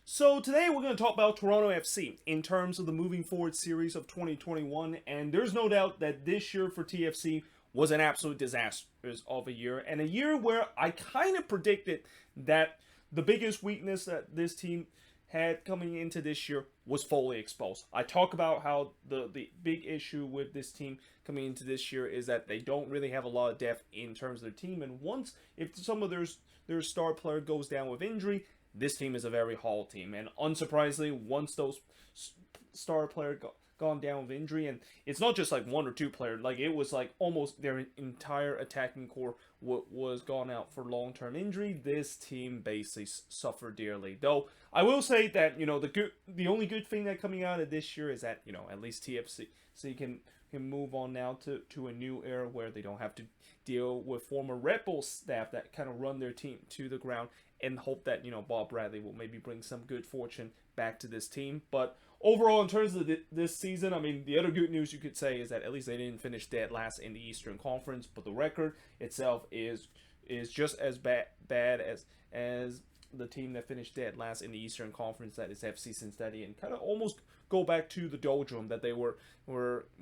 So today we're going to talk about Toronto FC in terms of the moving forward series of 2021, and there's no doubt that this year for TFC was an absolute disaster of a year, and a year where I kind of predicted that the biggest weakness that this team had coming into this year was fully exposed. I talk about how the big issue with this team coming into this year is that they don't really have a lot of depth in terms of their team, and once if some of their star player goes down with injury, this team is a very hollow team. And unsurprisingly, once those star player gone down with injury, and it's not just like one or two players, like it was like almost their entire attacking core was gone out for long-term injury. This team basically suffered dearly. Though I will say that the only good thing that coming out of this year is that at least TFC can move on now to a new era where they don't have to deal with former Red Bull staff that kind of run their team to the ground, and hope that Bob Bradley will maybe bring some good fortune back to this team. But overall, in terms of this season, I mean, the other good news you could say is that at least they didn't finish dead last in the Eastern Conference, but the record itself is just as bad as the team that finished dead last in the Eastern Conference, that is FC Cincinnati, and kind of almost go back to the doldrum that they were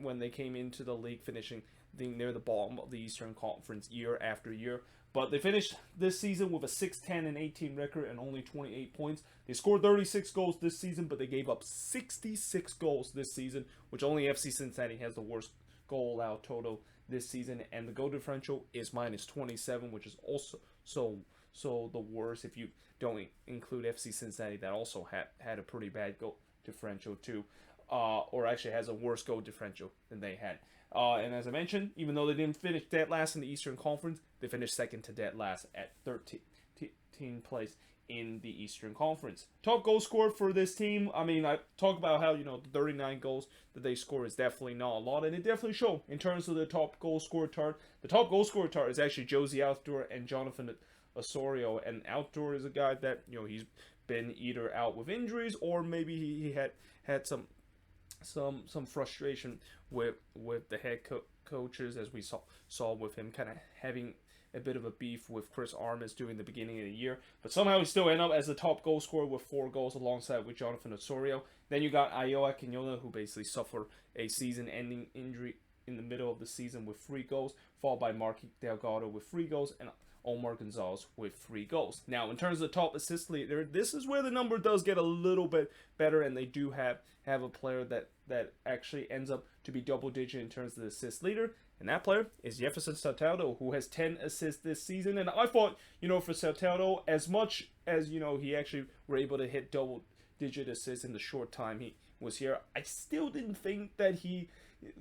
when they came into the league, finishing near the bottom of the Eastern Conference year after year. But they finished this season with a 6-10-18 record and only 28 points. They scored 36 goals this season, but they gave up 66 goals this season, which only FC Cincinnati has the worst goal allowed total this season. And the goal differential is -27, which is also so the worst if you don't include FC Cincinnati, that also had a pretty bad goal differential too, or actually has a worse goal differential than they had. And as I mentioned, even though they didn't finish dead last in the Eastern Conference, they finished second to dead last at 13th place in the Eastern Conference. Top goal scorer for this team, I mean, I talk about how, the 39 goals that they score is definitely not a lot, and it definitely shows in terms of the top goal scorer chart. The top goal scorer chart is actually Josie Outdoor and Jonathan Osorio, and Outdoor is a guy that, he's been either out with injuries, or maybe he had some frustration with the head coaches, as we saw with him kind of having a bit of a beef with Chris Armas during the beginning of the year. But somehow he still ended up as the top goal scorer with 4 goals alongside with Jonathan Osorio. Then you got Ayoa Quinola, who basically suffered a season-ending injury in the middle of the season with 3 goals, followed by Marky Delgado with 3 goals, and Omar Gonzalez with 3 goals. Now, in terms of the top assist leader, this is where the number does get a little bit better, and they do have a player that actually ends up to be double-digit in terms of the assist leader, and that player is Jefferson Soteldo, who has 10 assists this season. And I thought, for Soteldo, as much as, he actually were able to hit double-digit assists in the short time he was here, I still didn't think that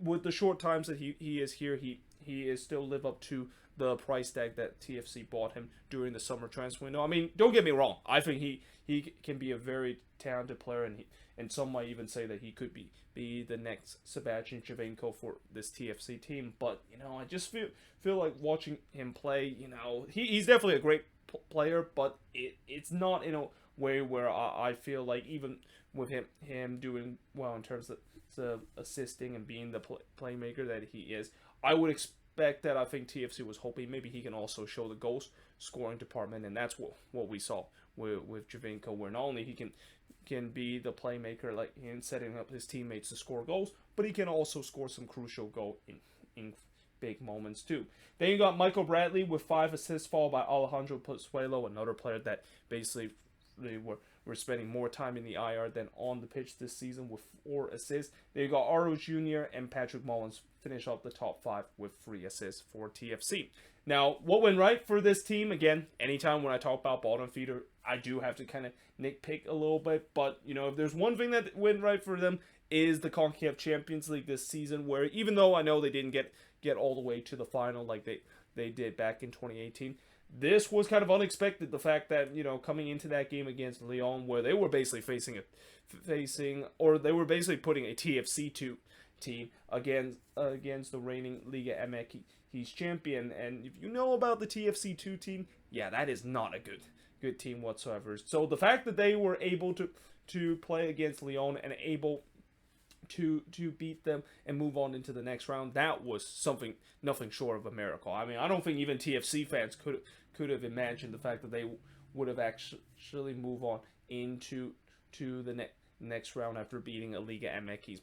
with the short times that he is here, he is still live up to the price tag that TFC bought him during the summer transfer window. I mean, don't get me wrong. I think he can be a very talented player, and some might even say that he could be the next Sebastian Javanco for this TFC team. But I just feel like watching him play. He's definitely a great player, but it's not in a way where I feel like, even with him doing well in terms of assisting and being the playmaker that he is, I would expect that. I think TFC was hoping maybe he can also show the goals scoring department, and that's what we saw with Javanco, where not only he can be the playmaker, like in setting up his teammates to score goals, but he can also score some crucial goal in big moments too. Then you got Michael Bradley with 5 assists, followed by Alejandro Pozuelo, another player that basically were spending more time in the IR than on the pitch this season with 4 assists. Then you got Aro Jr. and Patrick Mullins finish up the top 5 with 3 assists for TFC. Now, what went right for this team? Again, anytime when I talk about bottom feeder, I do have to kind of nitpick a little bit. But, if there's one thing that went right for them, is the CONCACAF Champions League this season, where even though I know they didn't get all the way to the final like they did back in 2018, this was kind of unexpected. The fact that, coming into that game against Lyon, where they were basically they were basically putting a TFC team against the reigning Liga MX champion. And if you know about the TFC2 team, yeah, that is not a good team whatsoever. So the fact that they were able to play against Lyon and able to beat them and move on into the next round, that was nothing short of a miracle. I mean, I don't think even TFC fans could have imagined the fact that they would have actually moved on into to the next round after beating a Liga MX's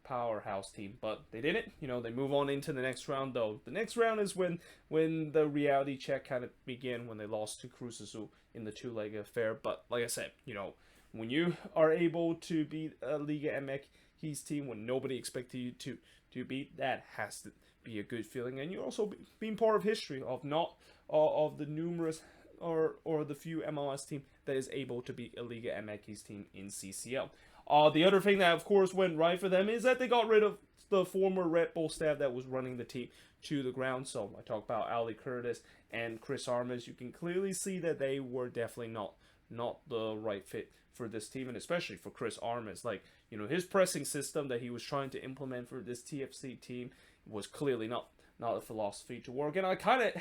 powerhouse team, but they didn't. They move on into the next round, though. The next round is when the reality check kind of began, when they lost to Cruz Azul in the two-leg affair. But like I said, when you are able to beat a Liga MX team when nobody expected you to beat, that has to be a good feeling. And you're also being part of history of not of the numerous or the few MLS team that is able to beat a Liga MX team in CCL. The other thing that, of course, went right for them is that they got rid of the former Red Bull staff that was running the team to the ground. So I talk about Ali Curtis and Chris Armas. You can clearly see that they were definitely not the right fit for this team, and especially for Chris Armas. Like, his pressing system that he was trying to implement for this TFC team was clearly not a philosophy to work. And I kind of,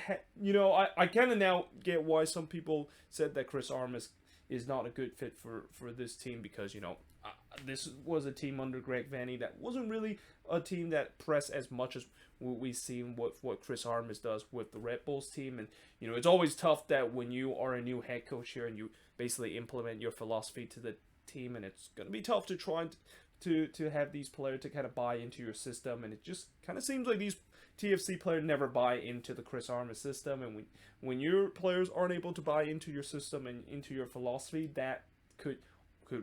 I kind of now get why some people said that Chris Armas is not a good fit for this team, because, this was a team under Greg Vanney that wasn't really a team that pressed as much as we've seen what Chris Armas does with the Red Bulls team. And, it's always tough that when you are a new head coach here and you basically implement your philosophy to the team, and it's going to be tough to try to have these players to kind of buy into your system. And it just kind of seems like these TFC players never buy into the Chris Armas system. And when your players aren't able to buy into your system and into your philosophy, that could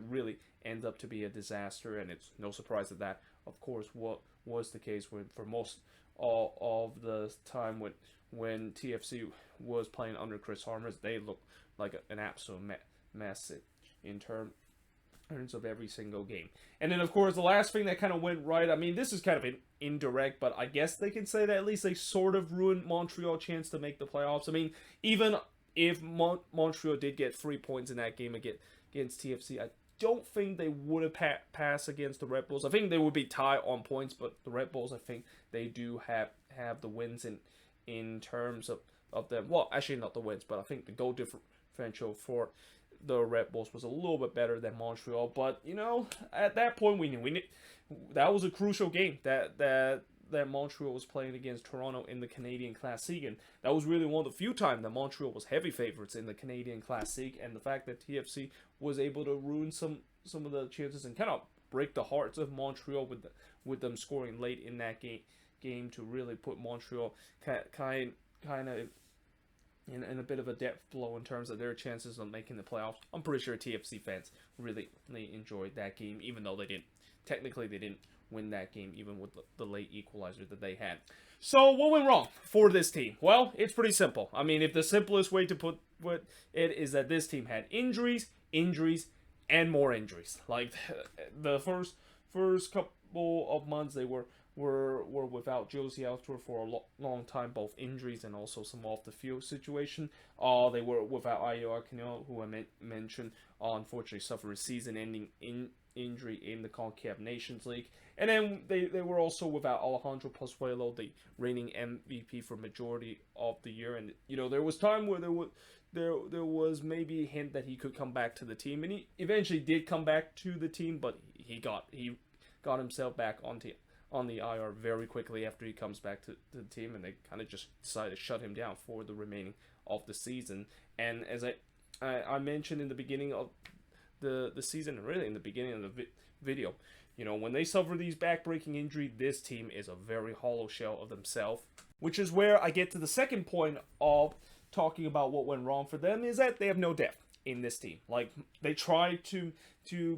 really end up to be a disaster. And it's no surprise that of course, what was the case for most of the time when TFC was playing under Chris Armas. They looked like an absolute mess in terms of every single game. And then, of course, the last thing that kind of went right, I mean, this is kind of indirect, but I guess they can say that at least they sort of ruined Montreal's chance to make the playoffs. I mean, even if Montreal did get 3 points in that game against TFC, I don't think they would have passed against the Red Bulls. I think they would be tied on points, but the Red Bulls, I think they do have the wins in terms of them. Well, actually not the wins, but I think the goal differential for the Red Bulls was a little bit better than Montreal. But, at that point we knew that was a crucial game that Montreal was playing against Toronto in the Canadian Classic, and that was really one of the few times that Montreal was heavy favorites in the Canadian Classic. And the fact that TFC was able to ruin some of the chances and kind of break the hearts of Montreal with them scoring late in that game to really put Montreal kind of in a bit of a depth blow in terms of their chances of making the playoffs. I'm pretty sure TFC fans really enjoyed that game, even though they didn't win that game, even with the late equalizer that they had. So what went wrong for this team? Well, it's pretty simple. I mean, if the simplest way to put it is that this team had injuries, and more injuries. Like the first couple of months, they were without Josie Altuve for a long time, both injuries and also some off the field situation. They were without Ayo Aquino, who I mentioned, unfortunately suffered a season-ending injury in the CONCACAF Nations League. And then they were also without Alejandro Pozuelo, the reigning MVP for majority of the year. And there was time where there was maybe a hint that he could come back to the team, and he eventually did come back to the team, but he got himself back on the IR very quickly after he comes back to the team, and they kind of just decided to shut him down for the remaining of the season. And as I mentioned in the beginning of the season, and really in the beginning of the video, when they suffer these back-breaking injuries, this team is a very hollow shell of themselves, which is where I get to the second point of talking about what went wrong for them, is that they have no depth in this team. Like, they try to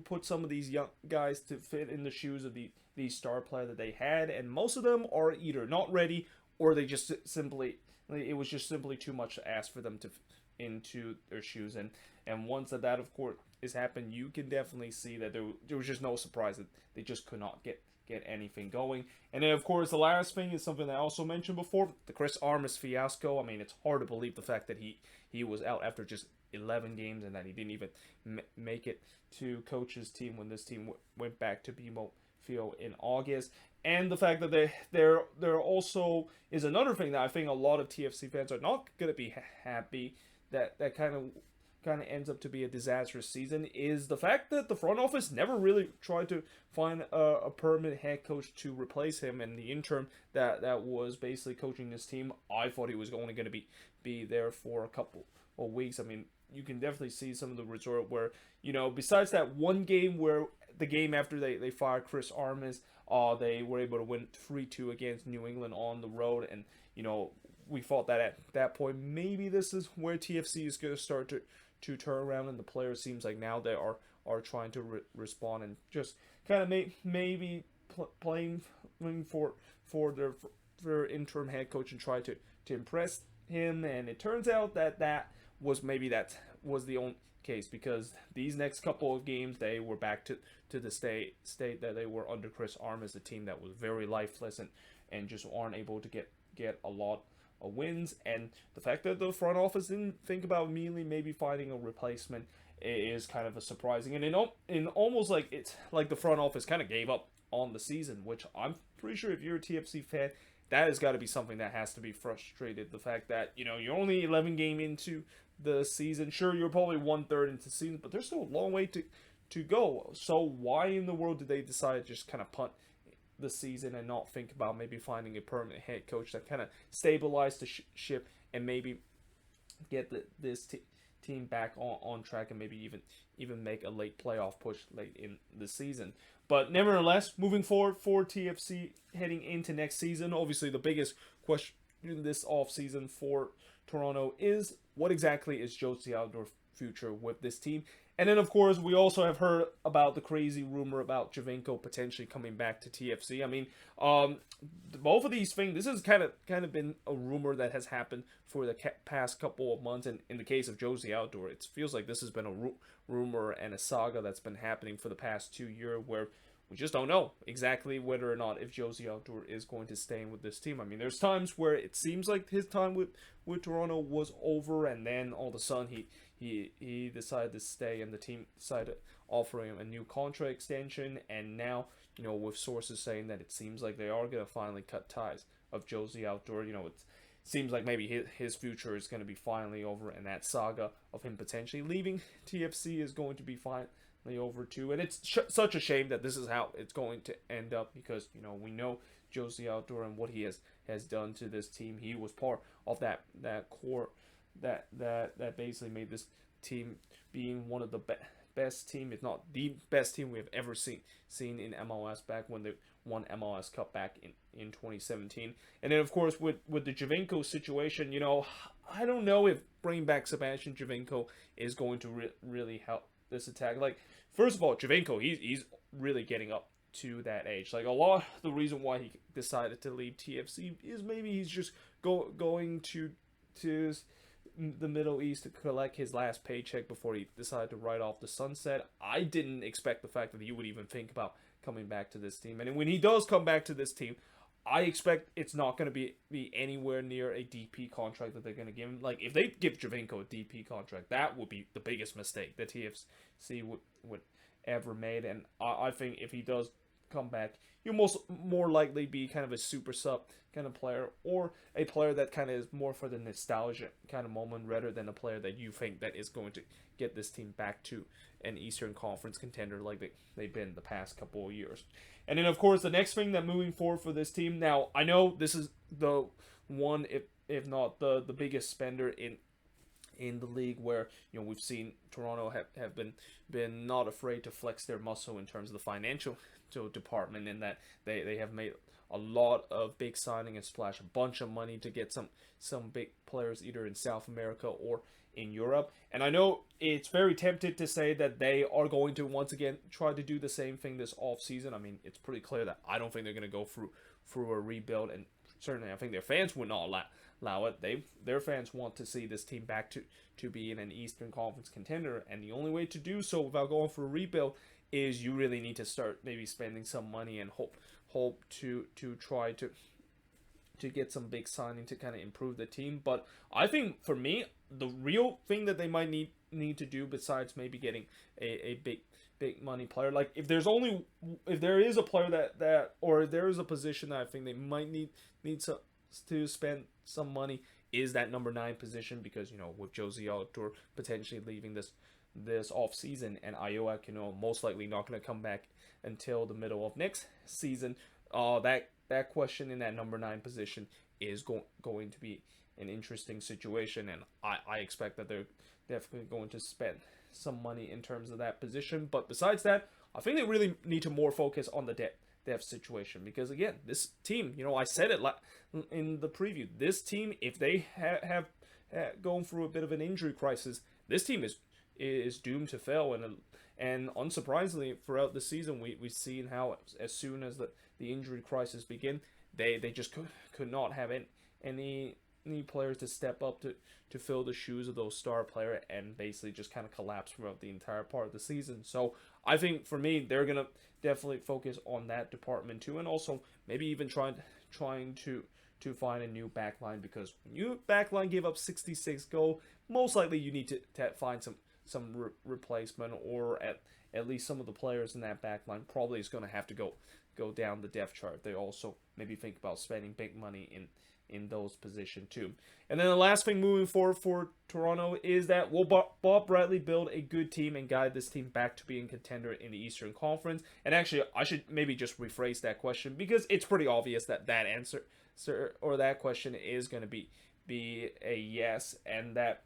put some of these young guys to fit in the shoes of these star player that they had, and most of them are either not ready or they just it was just simply too much to ask for them to into their shoes. And once that of course is happened, you can definitely see that there was just no surprise that they just could not get anything going. And then of course the last thing is something that I also mentioned before, the Chris Armas fiasco. I mean, it's hard to believe the fact that he was out after just 11 games and that he didn't even make it to coach's team when this team went back to BMO Field in August. And the fact that there also is another thing that I think a lot of TFC fans are not going to be happy that kind of ends up to be a disastrous season, is the fact that the front office never really tried to find a permanent head coach to replace him. And the interim that was basically coaching this team, I thought he was only going to be there for a couple of weeks. I mean, you can definitely see some of the resort where, besides that one game where the game after they fired Chris Armas, they were able to win 3-2 against New England on the road, and we thought that at that point maybe this is where TFC is going to start to turn around, and the players seems like now they are trying to respond and just kind of maybe playing for their interim head coach and try to impress him. And it turns out that was the only case, because these next couple of games they were back to the state that they were under Chris Armas, a team that was very lifeless and just aren't able to get a lot of wins. And the fact that the front office didn't think about immediately maybe finding a replacement is kind of a surprising, and in almost like it's like the front office kind of gave up on the season, which I'm pretty sure if you're a TFC fan, that has got to be something that has to be frustrated. The fact that you're only 11 game into the season, sure you're probably 1/3 into the season, but there's still a long way to go. So why in the world did they decide to just kind of punt the season and not think about maybe finding a permanent head coach that kind of stabilized the ship and maybe get this team back on track and maybe even make a late playoff push late in the season? But nevertheless, moving forward for TFC heading into next season, obviously the biggest question this offseason for Toronto is what exactly is Josie Altidor's future with this team? And then, of course, we also have heard about the crazy rumor about Javanco potentially coming back to TFC. I mean, both of these things, this has kind of been a rumor that has happened for the past couple of months. And in the case of Josie Altidore, it feels like this has been a rumor and a saga that's been happening for the past 2 years, where we just don't know exactly whether or not if Josie Altidore is going to stay with this team. I mean, there's times where it seems like his time with Toronto was over, and then all of a sudden he decided to stay, and the team decided to offer him a new contract extension. And now, with sources saying that it seems like they are going to finally cut ties of Josie Altidore. It seems like maybe his future is going to be finally over, and that saga of him potentially leaving TFC is going to be finally over too. And it's such a shame that this is how it's going to end up, because we know Josie Altidore and what he has done to this team. He was part of that core that basically made this team being one of the best team, if not the best team we have ever seen in MLS back when they won MLS Cup back in 2017. And then, of course, with the Javanco situation, I don't know if bringing back Sebastian Javanco is going to really help this attack. Like, first of all, Javanco, he's really getting up to that age. Like, a lot of the reason why he decided to leave TFC is maybe he's just going to the Middle East to collect his last paycheck before he decided to ride off the sunset. I didn't expect the fact that he would even think about coming back to this team. And when he does come back to this team, I expect it's not going to be anywhere near a DP contract that they're going to give him. Like, if they give Javanco a DP contract, that would be the biggest mistake that TFC would ever made. And I think if he does come back, he'll more likely be kind of a super sub kind of player, or a player that kind of is more for the nostalgia kind of moment, rather than a player that you think that is going to get this team back to an Eastern Conference contender like they've been the past couple of years. And then, of course, the next thing that moving forward for this team, now I know this is the one, if not the biggest spender in the league, where we've seen Toronto have been not afraid to flex their muscle in terms of the financial department, in that they have made a lot of big signing and splash a bunch of money to get some big players either in South America or in Europe. And I know it's very tempted to say that they are going to once again try to do the same thing this offseason. I mean, it's pretty clear that I don't think they're going to go through a rebuild, and certainly I think their fans would not allow it. Their fans want to see this team back to be in an Eastern Conference contender, and the only way to do so without going for a rebuild is you really need to start maybe spending some money and hope to try to get some big signing to kind of improve the team. But I think for me, the real thing that they might need to do, besides maybe getting a big money player, like if there is a player that or if there is a position that I think they might need to spend some money, is that number 9 position, because with Josie Altidore potentially leaving this off season, and Iowa most likely not going to come back until the middle of next season, that question in that number 9 position is going to be an interesting situation, and I expect that they're definitely going to spend some money in terms of that position. But besides that, I think they really need to more focus on the depth situation, because again, this team, I said it in the preview, this team, if they have going through a bit of an injury crisis, this team is doomed to fail. And unsurprisingly, throughout the season, we've seen how as soon as the injury crisis begin, they just could not have any players to step up to fill the shoes of those star player, and basically just kind of collapse throughout the entire part of the season. So I think for me, they're gonna definitely focus on that department too, and also maybe even trying to find a new backline, because when you backline give up 66 goals, most likely you need to find some replacement, or at least some of the players in that backline probably is going to have to go down the depth chart. They also maybe think about spending big money in those positions too. And then the last thing moving forward for Toronto is that will Bob Bradley build a good team and guide this team back to being contender in the Eastern Conference? And actually, I should maybe just rephrase that question, because it's pretty obvious that answer or that question is going to be a yes, and that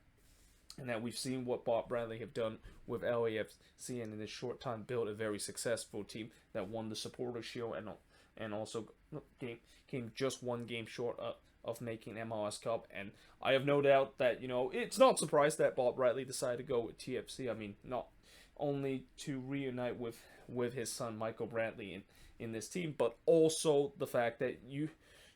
we've seen what Bob Bradley have done with LAFC, and in this short time built a very successful team that won the Supporter Shield and also came just one game short of making MLS Cup. And I have no doubt that, it's not surprised that Bob Bradley decided to go with TFC. I mean, not only to reunite with his son Michael Bradley in this team, but also the fact that you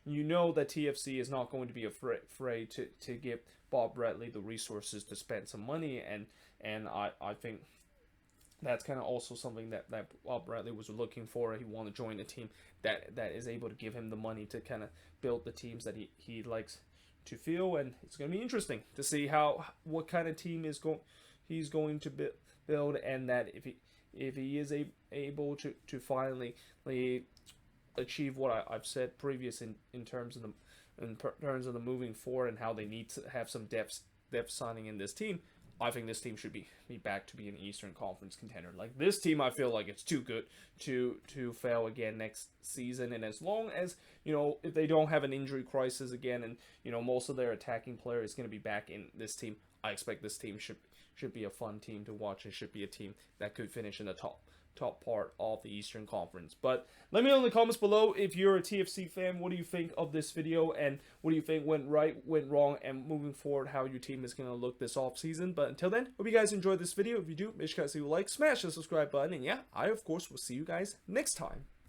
know that TFC is not going to be afraid to give Bob Bradley the resources to spend some money, and I think that's kind of also something that Bob Bradley was looking for. He wanted to join a team that is able to give him the money to kind of build the teams that he likes to feel, and it's going to be interesting to see what kind of team he's going to build, and that if he is able to finally achieve what I've said previous in terms of the moving forward, and how they need to have some depth signing in this team. I think this team should be back to be an Eastern Conference contender. Like, this team, I feel like it's too good to fail again next season. And as long as, if they don't have an injury crisis again, and, most of their attacking player is going to be back in this team, I expect this team should be a fun team to watch, and should be a team that could finish in the top part of the Eastern Conference. But let me know in the comments below, if you're a TFC fan, what do you think of this video, and what do you think went right, went wrong, and moving forward, how your team is going to look this off season. But until then, hope you guys enjoyed this video. If you do, make sure to leave a like, smash the subscribe button, and yeah, I of course will see you guys next time.